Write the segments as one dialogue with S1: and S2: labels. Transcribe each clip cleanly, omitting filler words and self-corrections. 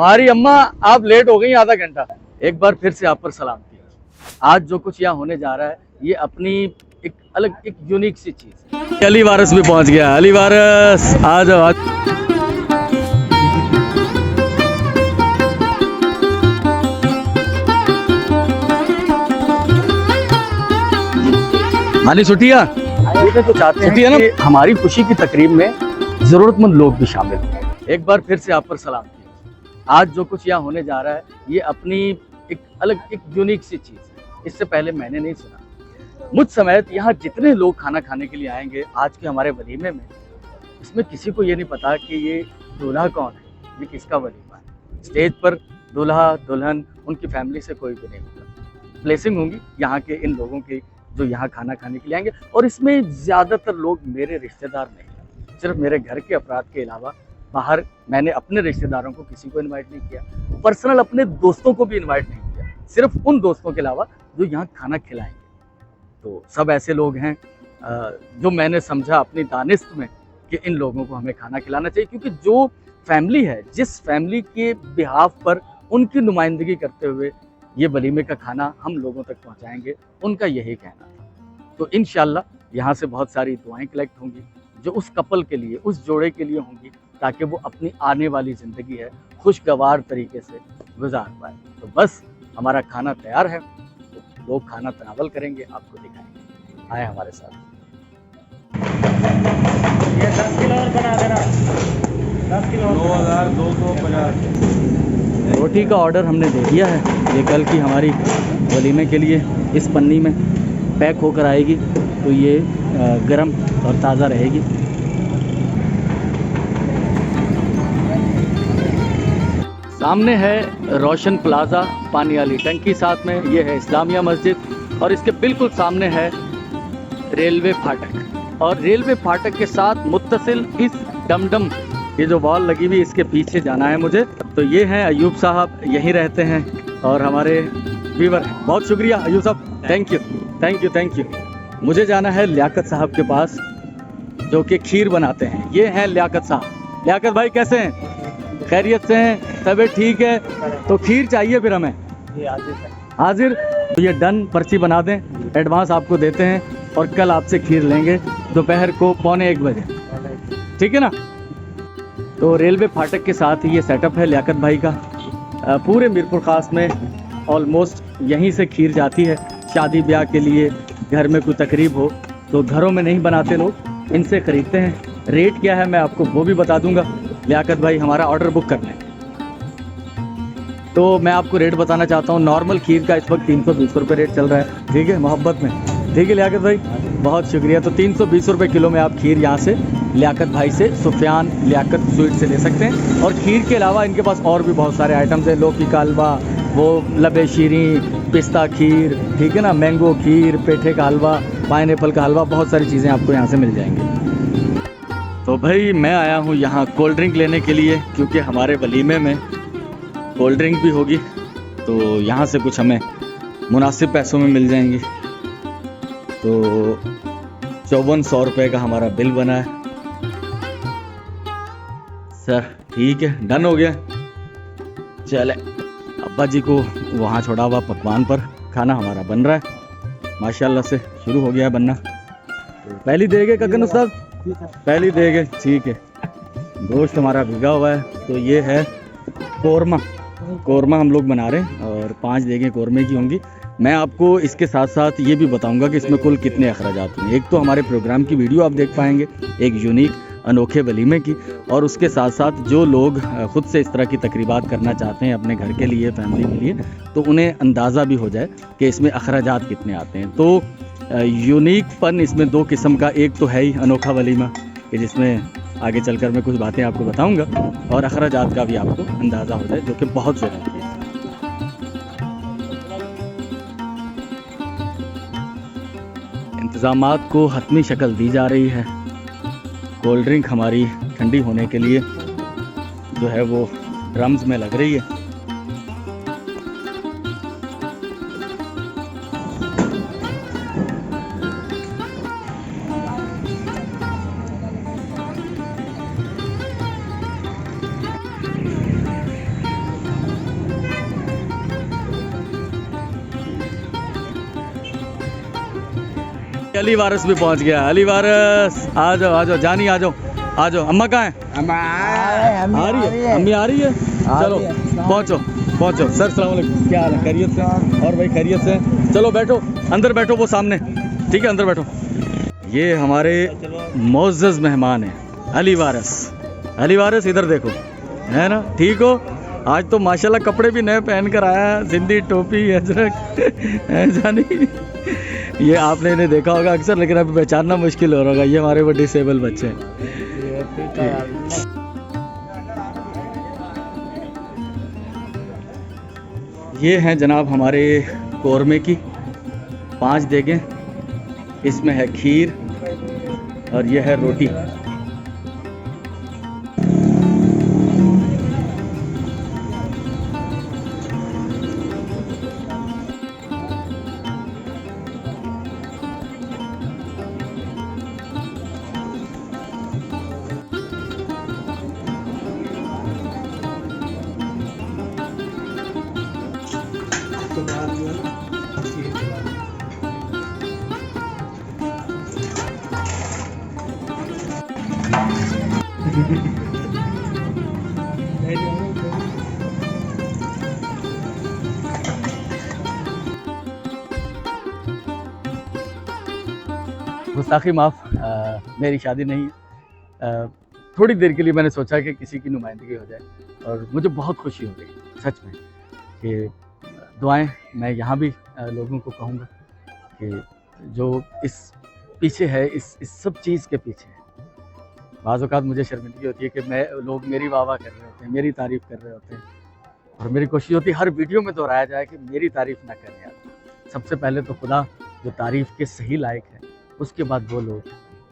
S1: हमारी अम्मा, आप लेट हो गई आधा घंटा। एक बार फिर से आप पर सलाम किया। आज जो कुछ यहाँ होने जा रहा है ये अपनी एक अलग एक यूनिक सी चीज है। अली वारस भी पहुंच गया। अली वारस आ जाओ आज। मानी सुटिया तो चाहते हैं कि हमारी खुशी की तकरीब में जरूरतमंद लोग भी शामिल हों। एक बार फिर से आप पर सलाम किया। आज जो कुछ यहाँ होने जा रहा है ये अपनी एक अलग एक यूनिक सी चीज़ है। इससे पहले मैंने नहीं सुना। मुझ समेत यहाँ जितने लोग खाना खाने के लिए आएंगे आज के हमारे वलीमे में, इसमें किसी को ये नहीं पता कि ये दूल्हा कौन है, ये किसका वलीमा है। स्टेज पर दूल्हा दुल्हन उनकी फैमिली से कोई भी नहीं होगा। ब्लेसिंग होंगी यहाँ के इन लोगों की जो यहाँ खाना खाने के लिए आएंगे। और इसमें ज़्यादातर लोग मेरे रिश्तेदार नहीं, सिर्फ मेरे घर के अफराद के अलावा बाहर मैंने अपने रिश्तेदारों को किसी को इनवाइट नहीं किया, पर्सनल अपने दोस्तों को भी इनवाइट नहीं किया, सिर्फ उन दोस्तों के अलावा जो यहाँ खाना खिलाएंगे। तो सब ऐसे लोग हैं जो मैंने समझा अपनी दानिस्त में कि इन लोगों को हमें खाना खिलाना चाहिए, क्योंकि जो फैमिली है, जिस फैमिली के बिहाफ पर उनकी नुमाइंदगी करते हुए ये वलीमे का खाना हम लोगों तक पहुंचाएंगे, उनका यही कहना था। तो इंशाल्लाह यहाँ से बहुत सारी दुआएं कलेक्ट होंगी जो उस कपल के लिए, उस जोड़े के लिए होंगी, ताकि वो अपनी आने वाली ज़िंदगी है खुशगवार तरीके से गुजार पाए। तो बस हमारा खाना तैयार है, तो लोग खाना तनावल करेंगे, आपको दिखाएंगे। आए हमारे साथ।
S2: ये 10 किलो और बना देना। 10 किलो 2250।
S1: रोटी का ऑर्डर हमने दे दिया है। ये कल की हमारी वलीमे के लिए इस पन्नी में पैक होकर आएगी, तो ये गरम और ताज़ा रहेगी। सामने है रोशन प्लाजा, पानी वाली टंकी, साथ में ये है इस्लामिया मस्जिद और इसके बिल्कुल सामने है रेलवे फाटक। और रेलवे फाटक के साथ मुत्तसिल इस डमडम, ये जो वॉल लगी हुई, इसके पीछे जाना है मुझे। तो ये हैं अयूब साहब, यहीं रहते हैं और हमारे व्यूवर हैं। बहुत शुक्रिया अयूब साहब, thank you thank you thank you. मुझे जाना है लियाकत साहब के पास जो कि खीर बनाते हैं। ये हैं लियाकत साहब। लियाकत भाई कैसे हैं? खैरियत से हैं? तबीयत ठीक है? तो खीर चाहिए फिर हमें। हाजिर। तो ये डन, पर्ची बना दें, एडवांस आपको देते हैं और कल आपसे खीर लेंगे दोपहर को 1:45 बजे, ठीक है ना? तो रेलवे फाटक के साथ ही ये सेटअप है लियाकत भाई का। पूरे मीरपुर ख़ास में ऑलमोस्ट यहीं से खीर जाती है। शादी ब्याह के लिए, घर में कोई तकरीब हो तो घरों में नहीं बनाते लोग, इनसे ख़रीदते हैं। रेट क्या है मैं आपको वो भी बता दूंगा। लियाकत भाई हमारा ऑर्डर बुक कर लें। तो मैं आपको रेट बताना चाहता हूँ। नॉर्मल खीर का इस वक्त 320 रुपये रेट चल रहा है, ठीक है, मोहब्बत में, ठीक है लियाकत भाई, बहुत शुक्रिया। तो 320 रुपये किलो में आप खीर यहाँ से लियाकत भाई से, सुफियान लियाकत स्वीट से ले सकते हैं। और खीर के अलावा इनके पास और भी बहुत सारे आइटम्स हैं। लौकी का हलवा, वो लबे शीरी, पिस्ता खीर, ठीक है ना, मैंगो खीर, पेठे का हलवा, पाइनएप्पल का हलवा, बहुत सारी चीज़ें आपको यहाँ से मिल जाएंगी। तो भाई मैं आया हूँ यहाँ कोल्ड ड्रिंक लेने के लिए, क्योंकि हमारे वलीमे में कोल्ड ड्रिंक भी होगी, तो यहाँ से कुछ हमें मुनासिब पैसों में मिल जाएंगी। तो 5400 रुपये का हमारा बिल बना है सर। ठीक है, डन हो गया। चले, अब्बा जी को वहाँ छोड़ा हुआ पकवान पर खाना हमारा बन रहा है, माशाल्लाह से शुरू हो गया है बनना। तो पहली देगे कगन उस्ताद, पहली देगे, ठीक है। गोश्त हमारा भिगा हुआ है। तो ये है कोरमा हम लोग बना रहे हैं और 5 देगें कोरमे की होंगी। मैं आपको इसके साथ साथ ये भी बताऊंगा कि इसमें कुल कितने अखराजात होंगे। एक तो हमारे प्रोग्राम की वीडियो आप देख पाएंगे, एक यूनिक अनोखे वलीमे की, और उसके साथ साथ जो लोग ख़ुद से इस तरह की तकरीबात करना चाहते हैं अपने घर के लिए, फैमिली के लिए, तो उन्हें अंदाज़ा भी हो जाए कि इसमें अखराजात कितने आते हैं। तो यूनिक पन इसमें 2 किस्म का, एक तो है ही अनोखा वलीमा कि जिसमें आगे चलकर मैं कुछ बातें आपको बताऊंगा, और अखराजात का भी आपको अंदाज़ा हो जाए, जो कि बहुत ज़रूरी है। इंतज़ामात को हतमी शक्ल दी जा रही है। कोल्ड ड्रिंक हमारी ठंडी होने के लिए जो है वो ड्रम्स में लग रही है। अली वारिस भी पहुंच गया। अली वारिस आ जाओ जानी आ जाओ। अम्मा कहाँ है? आ रही है, अम्मी आ रही है। चलो पहुंचो। सर सलाम अलैकुम, क्या हाल है? खैरियत से? और भाई खैरियत से? चलो बैठो, अंदर बैठो, वो सामने, ठीक है अंदर बैठो। ये हमारे मोअज़्ज़ज़ मेहमान हैं अली वारिस इधर देखो, है ना? ठीक हो? आज तो माशाल्लाह कपड़े भी नए पहन कर आया, जिंदी टोपी अजरक है जानी। ये आपने इन्हें देखा होगा अक्सर, लेकिन अभी पहचानना मुश्किल हो रहा होगा। ये हमारे वो डिसेबल बच्चे हैं। ये हैं जनाब हमारे कौरमे की 5 देगें, इसमें है खीर और ये है रोटी। गुस्ताखी माफ़, मेरी शादी नहीं है। थोड़ी देर के लिए मैंने सोचा कि किसी की नुमाइंदगी हो जाए और मुझे बहुत खुशी हो गई सच में कि दुआएं मैं यहाँ भी लोगों को कहूँगा कि जो इस पीछे है, इस सब चीज़ के पीछे है। बाज़ औक़ात मुझे शर्मिंदगी होती है कि लोग मेरी वाह कर रहे होते हैं, मेरी तारीफ़ कर रहे होते हैं, और मेरी कोशिश होती है हर वीडियो में दोहराया जाए कि मेरी तारीफ़ ना करें यार। सबसे पहले तो खुदा जो तारीफ़ के सही लायक है, उसके बाद वो लोग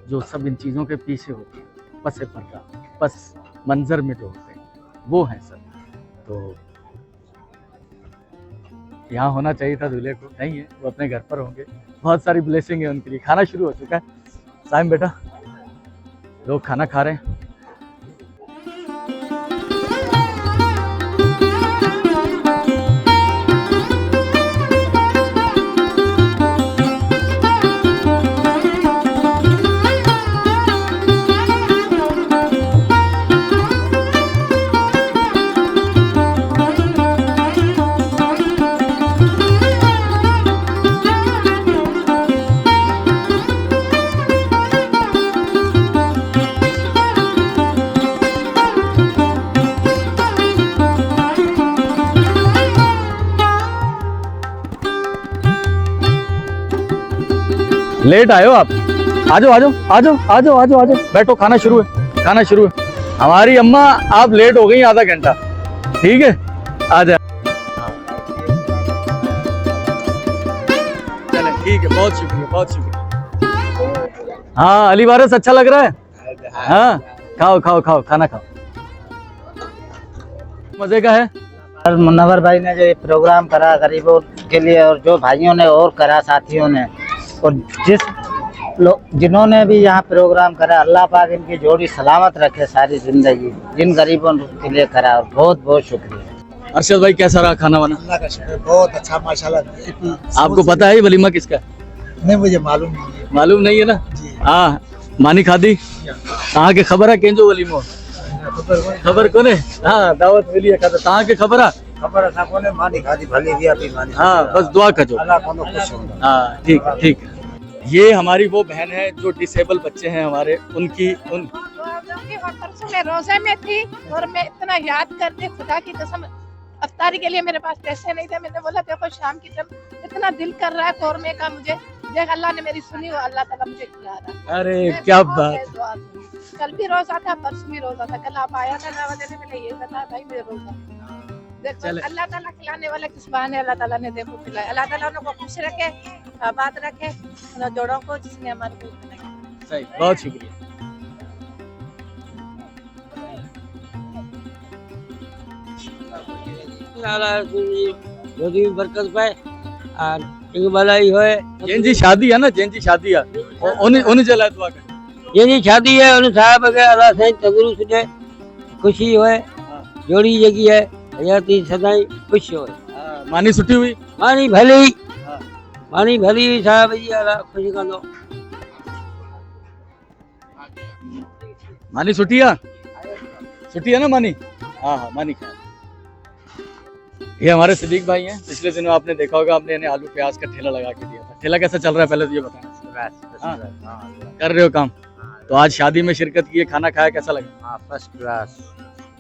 S1: जो सब इन चीज़ों के पीछे होते हैं, पस पर्दा, पस मंज़र में जो होते हैं, वो हैं सब। तो यहाँ होना चाहिए था दूल्हे को, नहीं है, वो अपने घर पर होंगे। बहुत सारी ब्लेसिंग है उनके लिए। खाना शुरू हो चुका है, साइम बेटा लोग खाना खा रहे हैं। लेट आए हो आप? आ जाओ, बैठो, खाना शुरू है। हमारी अम्मा आप लेट हो गई आधा घंटा, ठीक है? आ जाए। चले ठीक है, बहुत शुक्रिया। हाँ अली वारिस अच्छा लग रहा है? हाँ खाओ, खाना खाओ, मजे का है।
S3: और मुन्नवर भाई ने जो ये प्रोग्राम करा गरीबों के लिए, और जो भाइयों ने और करा, साथियों ने, और जिन्होंने भी यहाँ प्रोग्राम करा, अल्लाह पाक इनकी जोड़ी सलामत रखे सारी जिंदगी, जिन गरीबों के लिए करा। और बहुत बहुत शुक्रिया।
S1: अरशद भाई कैसा रहा खाना वाना?
S4: अल्लाह का शुक्र, बहुत अच्छा माशाल्लाह।
S1: आपको पता है वलीमा किसका?
S4: नहीं, मुझे मालूम नहीं है।
S1: मालूम नहीं है ना? हाँ मानी खादी कहाँ के खबर है? केंजो वलीमो खबर कोने? हाँ दावत मिली है कहाँ के खबर है?
S4: खबर है कोने मानी खादी भले दिया भी मानी।
S1: हाँ बस दुआ करो।
S4: अल्लाह को खुश होगा।
S1: हाँ ठीक है। ये हमारी वो बहन है जो डिसेबल बच्चे हैं हमारे, उनकी
S5: परसों मैं रोजे में थी और मैं इतना याद करती, खुदा की कसम अफ्तारी के लिए मेरे पास पैसे नहीं थे। मैंने बोला देखो शाम की टाइम इतना दिल कर रहा है कौरमे का, मुझे देख अल्लाह ने मेरी सुनी और अल्लाह ताला मुझे खिला रहा।
S1: अरे क्या बात।
S5: कल भी रोजा था, परसों भी रोजा था, कल आप आया था दावा देने, मैंने ये बताया भाई मेरे रोजा। देखो अल्लाह ताला खिलाने वाला किस बहाने अल्लाह ताला ने देखो खिलाया। अल्लाह ताला उनको खुश रखे, आबाद रखे उन जोड़ों को जिसने हमारे को बनाया।
S1: सही, बहुत शुक्रिया।
S6: बरकत पाए और एक भलाई होए।
S1: जैन शादी है ना, जैन शादी है, उन्हें चला दुआ कर।
S6: जैन शादी है उन साहब के अल्लाह से तबरू सुने, खुशी होए, जोड़ी जगी है, हयाती सदाई खुश होए।
S1: मानी सुठी हुई,
S6: मानी भली, मानी भली साहब जी अल्लाह खुश कंदो।
S1: मानी सुटिया ना मानी। हाँ मानी खाया। ये हमारे सिद्दीक भाई हैं। पिछले दिनों आपने देखा होगा, आपने इन्हें आलू प्याज का ठेला लगा के दिया था। ठेला कैसा चल रहा है पहले तो ये बताना। कर रहे हो काम? तो आज शादी में शिरकत की है, खाना खाया, कैसा लगा?
S3: First class.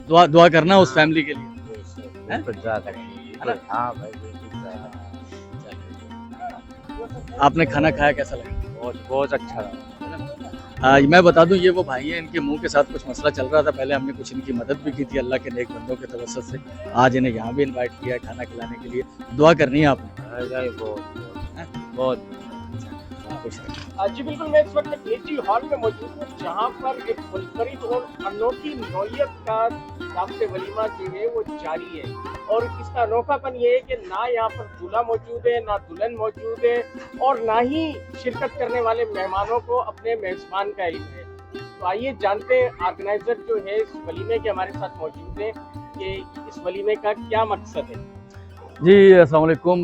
S1: दुआ करना उस फैमिली के लिए।
S3: हाँ भाई
S1: आपने खाना खाया, कैसा लगा?
S3: बहुत अच्छा लगा।
S1: मैं बता दूं, ये वो भाई हैं, इनके मुंह के साथ कुछ मसला चल रहा था। पहले हमने कुछ इनकी मदद भी की थी अल्लाह के नेक बंदों के तवस्सुत से। आज इन्हें यहाँ भी इनवाइट किया है खाना खिलाने के लिए। दुआ करनी है आपने।
S3: बहुत
S1: खुश रहिए।
S2: जी बिल्कुल, मैं इस वक्त केजी हॉल में मौजूद हूँ, जहाँ पर एक मुनफरिद और अनोखी नौयत का दावत वलीमा जो है वो जारी है। और इसका अनोखापन ये है कि ना यहाँ पर दूल्हा मौजूद है, ना दुल्हन मौजूद है, और ना ही शिरकत करने वाले मेहमानों को अपने मेजबान का इल्म है। तो आइए जानते हैं ऑर्गेनाइजर जो है इस वलीमे के हमारे साथ मौजूद है कि इस वलीमे का क्या मकसद है।
S1: जी अस्सलाम वालेकुम।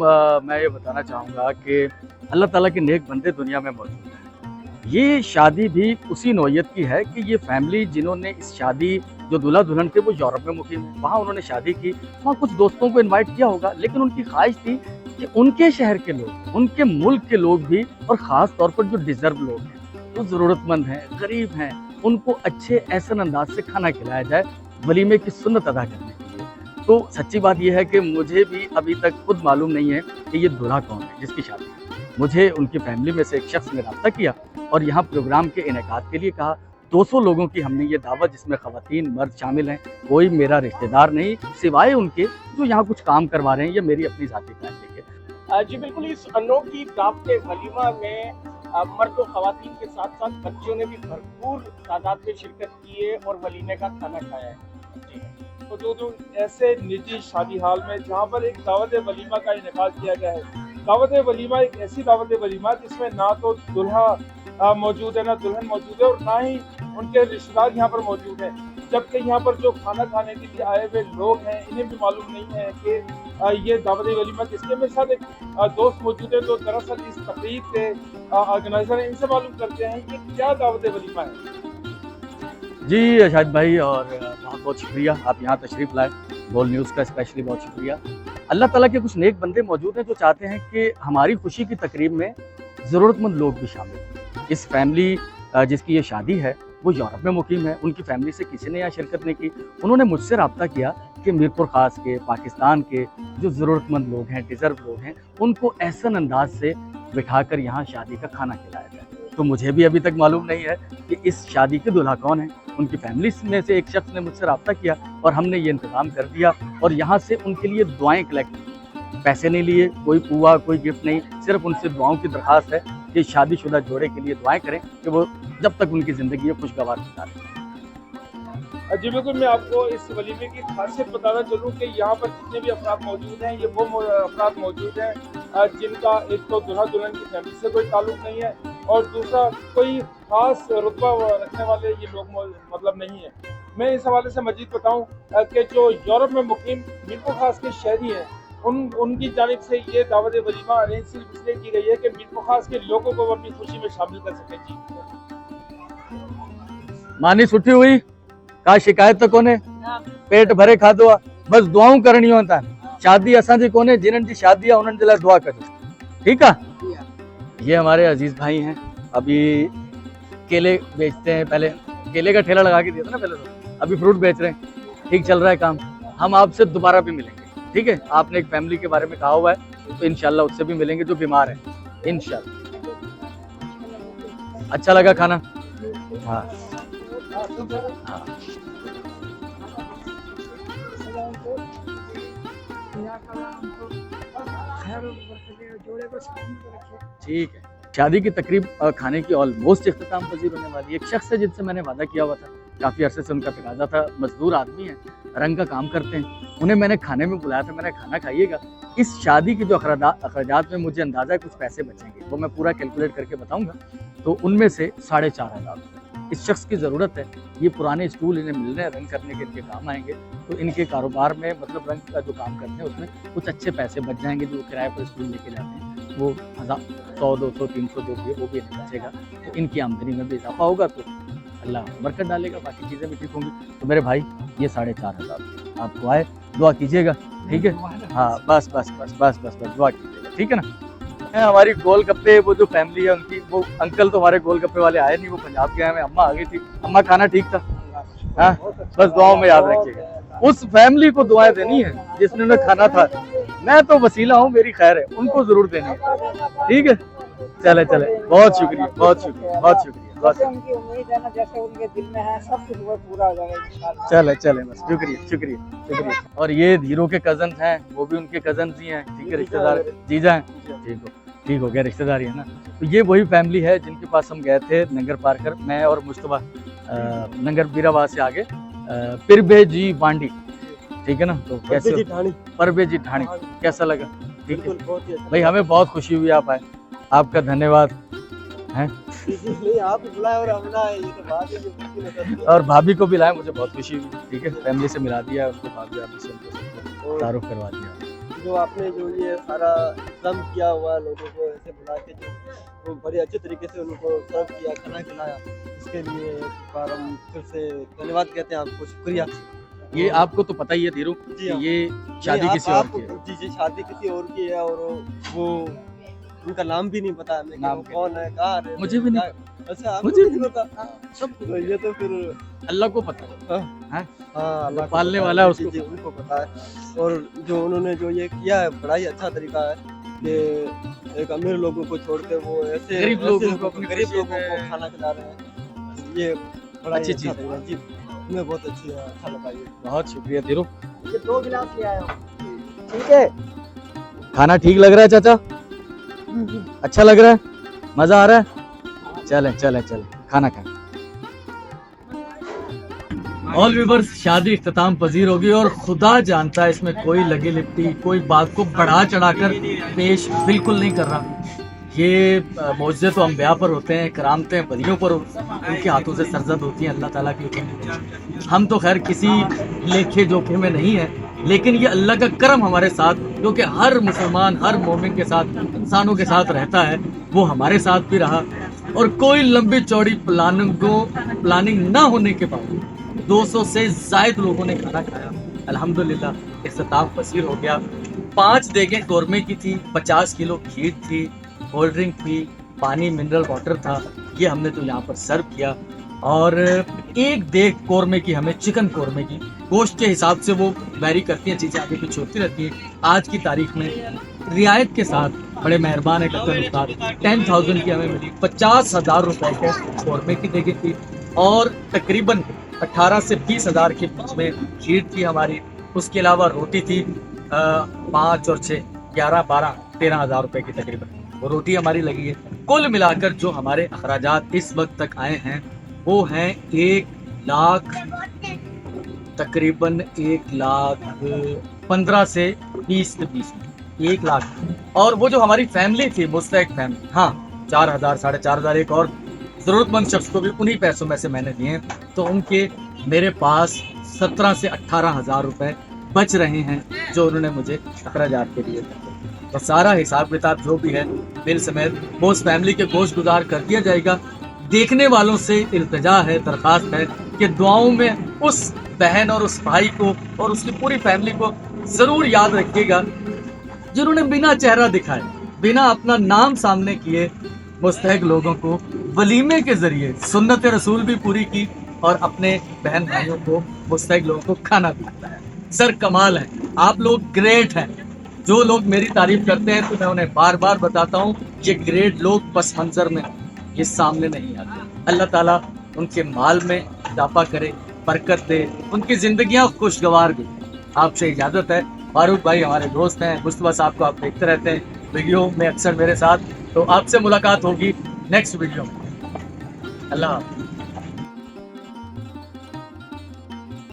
S1: मैं ये बताना चाहूँगा कि अल्लाह ताला के नेक बंदे दुनिया में मौजूद हैं। ये शादी भी उसी नौयत की है कि ये फैमिली जिन्होंने इस शादी, जो दूल्हा दुल्हन थे वो यूरोप में मुकीम है, वहाँ उन्होंने शादी की, वहाँ कुछ दोस्तों को इनवाइट किया होगा, लेकिन उनकी ख्वाहिश थी कि उनके शहर के लोग, उनके मुल्क के लोग भी, और ख़ास तौर पर जो डिज़र्व लोग हैं, जो ज़रूरतमंद हैं, गरीब हैं, उनको अच्छे ऐसे अंदाज से खाना खिलाया जाए, वलीमे की सुन्नत अदा करने के लिए। तो सच्ची बात यह है कि मुझे भी अभी तक खुद मालूम नहीं है कि ये दूल्हा कौन है जिसकी शादी है। मुझे उनकी फैमिली में से एक शख्स ने रब्ता किया और यहाँ प्रोग्राम के इनेकाद के लिए कहा। 200 लोगों की हमने ये दावत, जिसमें ख़वातीन मर्द शामिल हैं, कोई मेरा रिश्तेदार नहीं सिवाय उनके जो यहाँ कुछ काम करवा रहे हैं, ये मेरी अपनी ज़ाती फैमिली के।
S2: जी बिल्कुल, इस अनोखी दावत वलीमा में मर्द और ख़वातीन के साथ साथ बच्चों ने भी भरपूर तादाद में शिरकत की है और वलीमे का खाना खाया है। जी
S7: तो जो ऐसे निजी शादी हाल में जहाँ पर एक दावत वलीमा का इनेकाद किया गया है। दावत वलीमा एक ऐसी दावत वलीमा जिसमें ना तो दुल्हा मौजूद है, ना दुल्हन मौजूद है, और ना ही उनके रिश्तेदार यहाँ पर मौजूद हैं। जबकि यहाँ पर जो खाना खाने के लिए आए हुए लोग हैं, इन्हें भी मालूम नहीं है कि ये दावत वलीमा किसके। मेरे साथ एक दोस्त मौजूद है जो दरअसल इस तकरीब के ऑर्गेनाइजर हैं। इनसे मालूम करते हैं कि क्या दावत वलीमा है।
S1: जी शाहिद भाई, और बहुत बहुत शुक्रिया आप यहाँ तशरीफ़ लाए। बोल न्यूज़ का स्पेशली बहुत शुक्रिया। अल्लाह ताला के कुछ नेक बंदे मौजूद हैं जो चाहते हैं कि हमारी खुशी की तकरीब में ज़रूरतमंद लोग भी शामिल हों। इस फैमिली जिसकी ये शादी है वो यूरोप में मुकीम है, उनकी फैमिली से किसी ने यहाँ शिरकत नहीं की। उन्होंने मुझसे रब्ता किया कि मीरपुर ख़ास के, पाकिस्तान के जो ज़रूरतमंद लोग हैं, डिज़र्व लोग हैं, उनको ऐसा अंदाज से बिठाकर यहाँ शादी का खाना खिलाया जाए। तो मुझे भी अभी तक मालूम नहीं है कि इस शादी के दूल्हा कौन है। उनकी फैमिली में से एक शख्स ने मुझसे रब्ता किया और हमने ये इंतज़ाम कर दिया, और यहाँ से उनके लिए दुआएं कलेक्ट की। पैसे नहीं लिए, कोई पुआ, कोई गिफ्ट नहीं, सिर्फ उनसे दुआओं की दरख्वास्त है कि शादीशुदा जोड़े के लिए दुआएं करें कि वो जब तक उनकी ज़िंदगी है खुशगवार गुजारें।
S7: जी बिल्कुल, मैं आपको इस वलीमे की खासियत बताना चलूँ कि यहाँ पर जितने भी अफराद मौजूद हैं, ये वो अफराद मौजूद हैं जिनका एक तो दूल्हा दुल्हन की फैमिली से कोई ताल्लुक नहीं है, और दूसरा कोई खास रुतबा रखने वाले ये लोग मतलब नहीं है। मैं इस हवाले से मजीद बताऊँ कि जो यूरोप में मुकीम मीरपुर खास के शहरी हैं, उनकी जानिब से ये दावत वलीमा अरेंज सिर्फ इसलिए की गई है कि मीरपुर खास के लोगों को अपनी खुशी में शामिल कर सकें। जी
S1: मानी सुठी हुई का शिकायत तो कोने, पेट भरे खाधो आहे, बस दुआऊं करणी होता है। शादी असांजी कोने, जिन्हनि जी शादी आहे उन्हनि जे लाइ दुआ कजो, ठीक है। ये हमारे अजीज भाई हैं, अभी केले बेचते हैं, पहले केले का ठेला लगा के दिया था ना पहले, तो अभी फ्रूट बेच रहे हैं, ठीक चल रहा है काम। हम आपसे दोबारा भी मिलेंगे, ठीक है। आपने एक फैमिली के बारे में कहा हुआ है, तो इंशाल्लाह उससे भी मिलेंगे जो बीमार है, इंशाल्लाह। अच्छा लगा खाना? हाँ हाँ, ठीक है। शादी की तकरीब खाने की ऑलमोस्ट इख्तिताम पजीर होने वाली है। एक शख्स है जिनसे मैंने वादा किया हुआ था, काफ़ी अरसे से उनका तकाजा था, मजदूर आदमी है, रंग का काम करते हैं, उन्हें मैंने खाने में बुलाया था। मैंने खाना खाइएगा। इस शादी की जो अखराजात में मुझे अंदाज़ा है कुछ पैसे बचेंगे, वो मैं पूरा कैलकुलेट करके बताऊँगा। तो उनमें से 4,500 इस शख्स की ज़रूरत है। ये पुराने स्टूल इन्हें मिल रहे हैं, रंग करने के इनके काम आएंगे, तो इनके कारोबार में मतलब रंग का जो काम करते हैं उसमें कुछ अच्छे पैसे बच जाएंगे। जो किराए पर स्टूल लेके जाते हैं वो 1,000, 100, 200, 300 जो भी है वो भी इन्हें बचेगा, तो इनकी आमदनी में भी इजाफा होगा। तो अल्लाह बरकत डालेगा, बाकी चीज़ें भी ठीक होंगी। तो मेरे भाई ये 4,500 आपको आए, दुआ कीजिएगा, ठीक है। हाँ बस बस बस बस बस बस दुआ कीजिएगा, ठीक है ना। हमारी गोलगप्पे वो जो फैमिली है उनकी, वो अंकल तो हमारे गोलगप्पे वाले आए नहीं, वो पंजाब के आए हैं। अम्मा आ गई थी। अम्मा खाना ठीक था? हाँ बस दुआओं में याद रखिएगा। उस फैमिली को दुआएं देनी है जिसने खाना था। मैं तो वसीला हूँ, मेरी खैर है, उनको जरूर देनी है, ठीक है। चले चले, बहुत शुक्रिया, बहुत शुक्रिया, बहुत शुक्रिया, बहुत शुक्रिया।
S3: उनकी उम्मीद है ना, जैसे उनके दिल में है सब कुछ वो पूरा हो जाएगा इंशाल्लाह।
S1: चले चले बस, शुक्रिया शुक्रिया शुक्रिया। और ये धीरू के कजन हैं, वो भी उनके कजन ही हैं, ठीक है, रिश्तेदार जीजा हैं, ठीक हो गया, रिश्तेदारी है ना। तो ये वही फैमिली है जिनके पास हम गए थे नंगर पार कर, मैं और मुश्तबा नंगर बीराबाद से आगे पिरबे जी बांडी, ठीक है ना। तो कैसे परबे जी ढाणी कैसा लगा? ठीक है भाई, हमें बहुत खुशी हुई आप आए, आपका धन्यवाद हैं।
S4: आप बुलाए और हम लाए, ये तो बात है।
S1: और भाभी को भी लाए, मुझे बहुत खुशी हुई, ठीक है। फैमिली से मिला दिया उनको, भाभी आप से उनको तारुफ करवा दिया।
S8: जो आपने जो ये सारा इंतजाम किया हुआ लोगों को ऐसे बुला के, जो वो बड़े अच्छे तरीके से उनको सर्व किया, खाना खिलाया, इसके लिए एक बार हम फिर से धन्यवाद कहते हैं आपको, शुक्रिया।
S1: ये आपको तो पता ही है धीरू,
S8: जी हाँ।
S1: ये शादी किसी और की है।
S8: जी शादी किसी और की है, और वो उनका नाम भी नहीं पता हमें,
S1: नाम
S8: कि वो कौन है, कहाँ है,
S1: मुझे भी नहीं,
S8: अच्छा आपको
S1: मुझे
S8: भी नहीं पता।
S1: सब
S8: तो ये तो फिर
S1: अल्लाह को पता है,
S8: हाँ अल्लाह को
S1: पालने
S8: पता
S1: वाला है,
S8: जी,
S1: उसको
S8: जी, उनको पता है। और जो उन्होंने जो ये किया है बड़ा ही अच्छा तरीका है कि एक अमीर लोगों को छोड़ के वो ऐसे
S1: गरीब लोगों को, अपनी
S8: गरीब
S1: खुशी
S8: लोगों
S1: में
S8: को खाना खिला रहे हैं, ये बड़ा
S1: अच्छी
S8: ही
S1: चीज़
S8: अच्छा तरीका है। जी हमें बहुत अच्छा लगा ये।
S1: बहुत शुक्रिया धीरू।
S3: ये 2 गिलास ले आया
S8: ठीक है,
S1: खाना ठीक लग रहा है चाचा? अच्छा लग रहा है? मजा आ रहा है? चले चले चले खाना खाएं। ऑल व्यूवर्स, शादी इख्तिताम पजीर होगी और खुदा जानता है इसमें कोई लगी लिपटी, कोई बात को बढ़ा चढ़ाकर पेश बिल्कुल नहीं कर रहा। ये मौजज़े तो अम्बिया पर होते हैं, करामतें वलियों पर उनके हाथों से सरजद होती हैं, अल्लाह ताला की हुक्म। हम तो खैर किसी लेखे जोखे में नहीं है, लेकिन ये अल्लाह का करम हमारे साथ, जो कि हर मुसलमान हर मोमिन के साथ, इंसानों के साथ रहता है, वो हमारे साथ भी रहा। और कोई लंबी चौड़ी प्लानिंग ना होने के बावजूद 200 से ज़ायद लोगों ने खाना खाया। अल्हम्दुलिल्लाह इख्तिताम पसीर हो गया। 5 देगें कौरमे की थी, 50 किलो खीर थी, कोल्ड ड्रिंक थी, पानी मिनरल वाटर था, ये हमने तो यहाँ पर सर्व किया। और एक देग कौरमे की हमें चिकन कौरमे की, गोश्त के हिसाब से वो वैरी करती हैं, चीज़ें आगे पीछे होती रहती हैं। आज की तारीख में रियायत के साथ बड़े मेहरबान है कप्तान उस्ताद, 10,000 की हमें मिली, 50,000 रुपए के कौरमे की देगी थी, और तकरीबन 18 से 20,000 के बीच में खीर थी हमारी। उसके अलावा रोटी थी 5 और 6 11 12 13,000 रुपए की तकरीबन वो रोटी हमारी लगी है। कुल मिलाकर जो हमारे अखराजात इस वक्त तक आए हैं वो हैं 1 लाख, तकरीबन 1,15,000 से 20 के बीच में 1 लाख। और वो जो हमारी फैमिली थी, मुस्तैक फैमिली, हाँ 4,000 4,500 एक और ज़रूरतमंद शख्स को भी उन्हीं पैसों में से मैंने दिए, तो उनके मेरे पास 17 से 18,000 रुपए बच रहे हैं जो उन्होंने मुझे अखराजात के लिए। तो सारा हिसाब किताब जो भी है बिल समेत वो उस फैमिली के गोश गुजार कर दिया जाएगा। देखने वालों से इल्तिजा है, दरख्वास्त है कि दुआओं में उस बहन और उस भाई को और उसकी पूरी फैमिली को ज़रूर याद रखिएगा जिन्होंने बिना चेहरा दिखाए, बिना अपना नाम सामने किए मुस्तहक लोगों को वलीमे के ज़रिए सुन्नत रसूल भी पूरी की और अपने बहन भाइयों को, मुस्तहक लोगों को खाना खिलाया है। सर कमाल है, आप लोग ग्रेट हैं। जो लोग मेरी तारीफ करते हैं तो मैं उन्हें बार बार बताता हूँ, ये ग्रेट लोग पस मंजर में ये सामने नहीं आते। अल्लाह ताला उनके माल में इजाफा करे, बरकत दे, उनकी जिंदगियाँ खुशगवार भी। आपसे इजाज़त है। फारूक भाई हमारे दोस्त हैं, मुस्तफा साहब को आप देखते रहते हैं वीडियो में अक्सर मेरे साथ, तो आपसे मुलाकात होगी नेक्स्ट वीडियो में। अल्लाह हाफ़िज़।